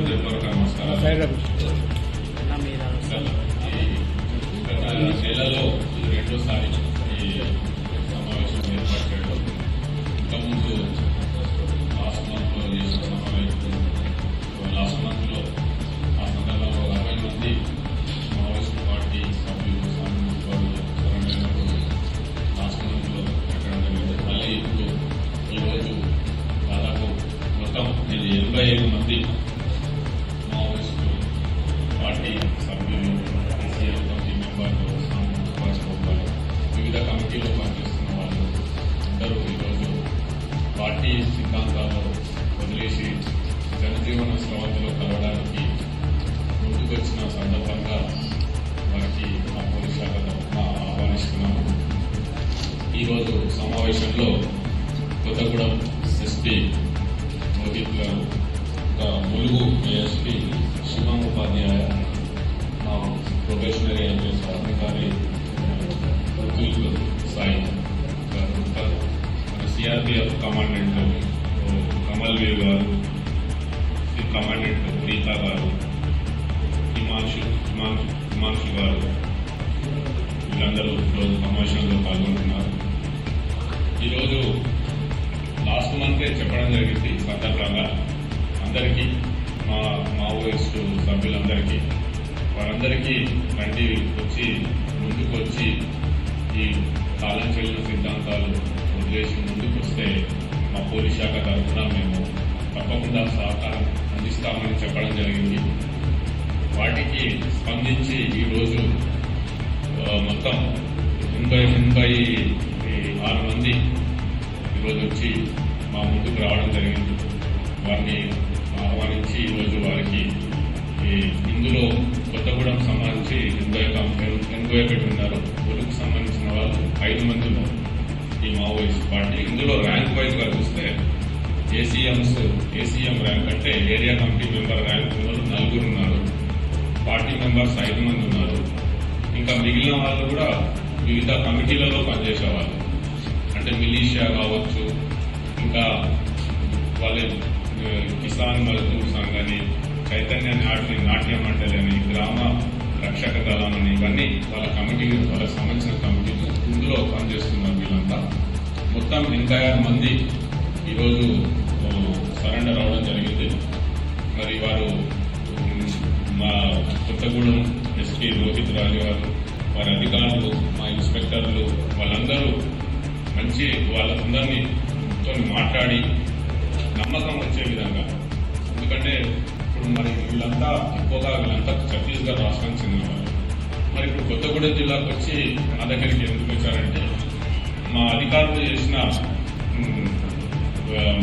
హృదయపూర్వక నమస్కారాలు. గత నెలలో ఇది రెండోసారి ఈ సమావేశం ఏర్పాటు చేయడం. ఇంతకుముందు లాస్ట్ మంత్లో చేసిన సమావేశం, లాస్ట్ మంత్లో ఆ సందర్భంలో 60 మంది మావోయిస్ట్ పార్టీ సభ్యులు సరైనప్పుడు లాస్ట్ మంత్లో పెట్టడం జరిగింది. మళ్ళీ ఇప్పుడు ఈరోజు దాదాపు మొత్తం 85 మంది మావోయిస్ట్ పార్టీ సభ్యులు, సీఎం కమిటీ మెంబర్లు, వివిధ కమిటీలో పనిచేస్తున్న వాళ్ళు అందరూ ఈరోజు పార్టీ సిద్ధాంతాలు వదిలేసి జనజీవన స్రవంతిలో కలవడానికి ముందుకొచ్చిన సందర్భంగా వారికి మా పోలీస్ శాఖ తరఫున ఆహ్వానిస్తున్నాము. ఈరోజు సమావేశంలో కొత్తగూడెం ఎస్పీ మోహిత్ గారు, ములుగు ఏఎస్పీ శివం ఉపాధ్యాయ, మా ప్రొబేషనరీ ఐపీఎస్ అధికారి సాయి గారు, మన సిఆర్పిఎఫ్ కమాండెంట్ కమల్ వీర్ గారు, కమాండెంట్ ప్రీతా గారు, హిమాంశు గారు, వీళ్ళందరూ ఈరోజు సమావేశంలో పాల్గొంటున్నారు. ఈరోజు లాస్ట్ మంతే చెప్పడం జరిగింది సందర్భంగా అందరికీ, మా మావోయిస్టు సభ్యులందరికీ, వారందరికీ రండి వచ్చి ముందుకు వచ్చి ఈ కాలం చెల్లిన సిద్ధాంతాలు వదిలేసి ముందుకు వస్తే మా పోలీస్ శాఖ తరఫున మేము తప్పకుండా సహకారం అందిస్తామని చెప్పడం జరిగింది. వాటికి స్పందించి ఈరోజు మొత్తం 86 మంది ఈరోజు వచ్చి మా ముందుకు రావడం జరిగింది. వారిని ఆహ్వానించి ఈరోజు వారికి ఇందులో కొత్తగూడెం సంబంధించి 81 ఉన్నారు. ములుగుకు సంబంధించిన వాళ్ళు 5 మంది ఉన్నారు ఈ మావోయిస్ట్ పార్టీ. ఇందులో ర్యాంక్ వైజ్ గా చూస్తే ఏసీఎం ర్యాంక్ అంటే ఏరియా కమిటీ మెంబర్ ర్యాంక్ వాళ్ళు 4 ఉన్నారు. పార్టీ మెంబర్స్ 5 మంది ఉన్నారు. ఇంకా మిగిలిన వాళ్ళు కూడా వివిధ కమిటీలలో పనిచేసేవాళ్ళు, అంటే మిలీషియా కావచ్చు, ఇంకా వాళ్ళ కిసాన్ మజ్దూర్ సంఘ్ అని, చైతన్య నాట్య మండలి అని, గ్రామ రక్షక దళం అని, ఇవన్నీ వాళ్ళ కమిటీ, వాళ్ళకి సంబంధించిన కమిటీలు ఇందులో పనిచేస్తున్నారు. వీళ్ళంతా మొత్తం 86 మంది ఈరోజు సరెండర్ అవడం జరిగింది. మరి వారు మా కొత్తగూడెం ఎస్పీ రోహిత్ రాజు గారు, వారి అధికారులు, మా ఇన్స్పెక్టర్లు, వాళ్ళందరూ మంచి వాళ్ళందరినీ మాట్లాడి నమ్మకం వచ్చే విధంగా, ఎందుకంటే ఇప్పుడు మరి వీళ్ళంతా ఛత్తీస్గఢ్ రాష్ట్రానికి చెందిన వాళ్ళు. మరి ఇప్పుడు కొత్తగూడెం జిల్లాకు వచ్చి మా దగ్గరికి ఎందుకు వచ్చారంటే, మా అధికారులు చేసిన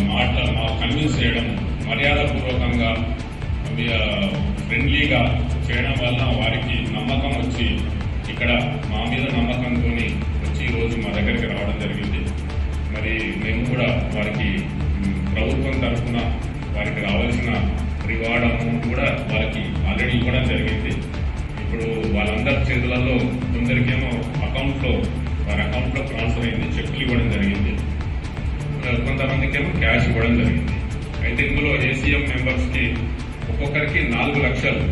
మా కన్విన్స్ చేయడం, మర్యాదపూర్వకంగా ఫ్రెండ్లీగా చేయడం వల్ల వారికి నమ్మకం వచ్చి ఇక్కడ మా మీద నమ్మకంతో వచ్చి ఈరోజు మా దగ్గరికి రావడం జరిగింది. మరి మేము కూడా వారికి ప్రభుత్వం తరఫున వారికి రావాల్సిన రివార్డ్ అమౌంట్ కూడా వారికి ఆల్రెడీ ఇవ్వడం జరిగింది. ఇప్పుడు వాళ్ళందరి చేతులలో కొందరికేమో వారి అకౌంట్లో ట్రాన్స్ఫర్ అయింది, చెక్కులు ఇవ్వడం జరిగింది. కొంతమందికేమో క్యాష్ ఇవ్వడం జరిగింది. అయితే ఇందులో ఏసీఎం మెంబర్స్ కి ఒక్కొక్కరికి 4 లక్షలు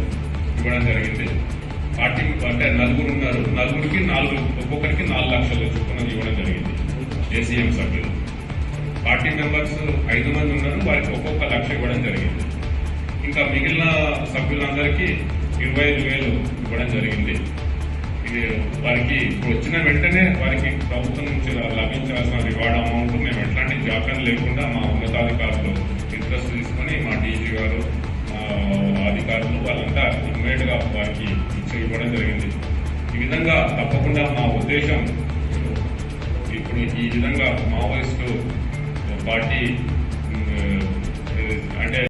ఇవ్వడం జరిగింది. పార్టీ అంటే 4 ఉన్నారు, 4కి ఒక్కొక్కరికి 4 లక్షలు చొప్పున ఇవ్వడం జరిగింది ఏసీఎం సభ్యులు. పార్టీ మెంబర్స్ 5 మంది ఉన్నారు, వారికి ఒక్కొక్క 1 లక్ష ఇవ్వడం జరిగింది. ఇంకా మిగిలిన సభ్యులందరికీ 25,000 ఇవ్వడం జరిగింది. వారికి వచ్చిన వెంటనే వారికి ప్రభుత్వం నుంచి లభించాల్సిన రివార్డ్ అమౌంట్ మేము ఎట్లాంటి జాప్యం లేకుండా మా ఉన్నతాధికారులు ఇంట్రెస్ట్ తీసుకుని, మా డీజీ గారు, మా అధికారులు వాళ్ళంతా ఇమ్మీడియట్ గా వారికి ఇవ్వడం జరిగింది. ఈ విధంగా తప్పకుండా మా ఉద్దేశం ఇప్పుడు ఈ విధంగా మావోయిస్టు పార్టీ అంటే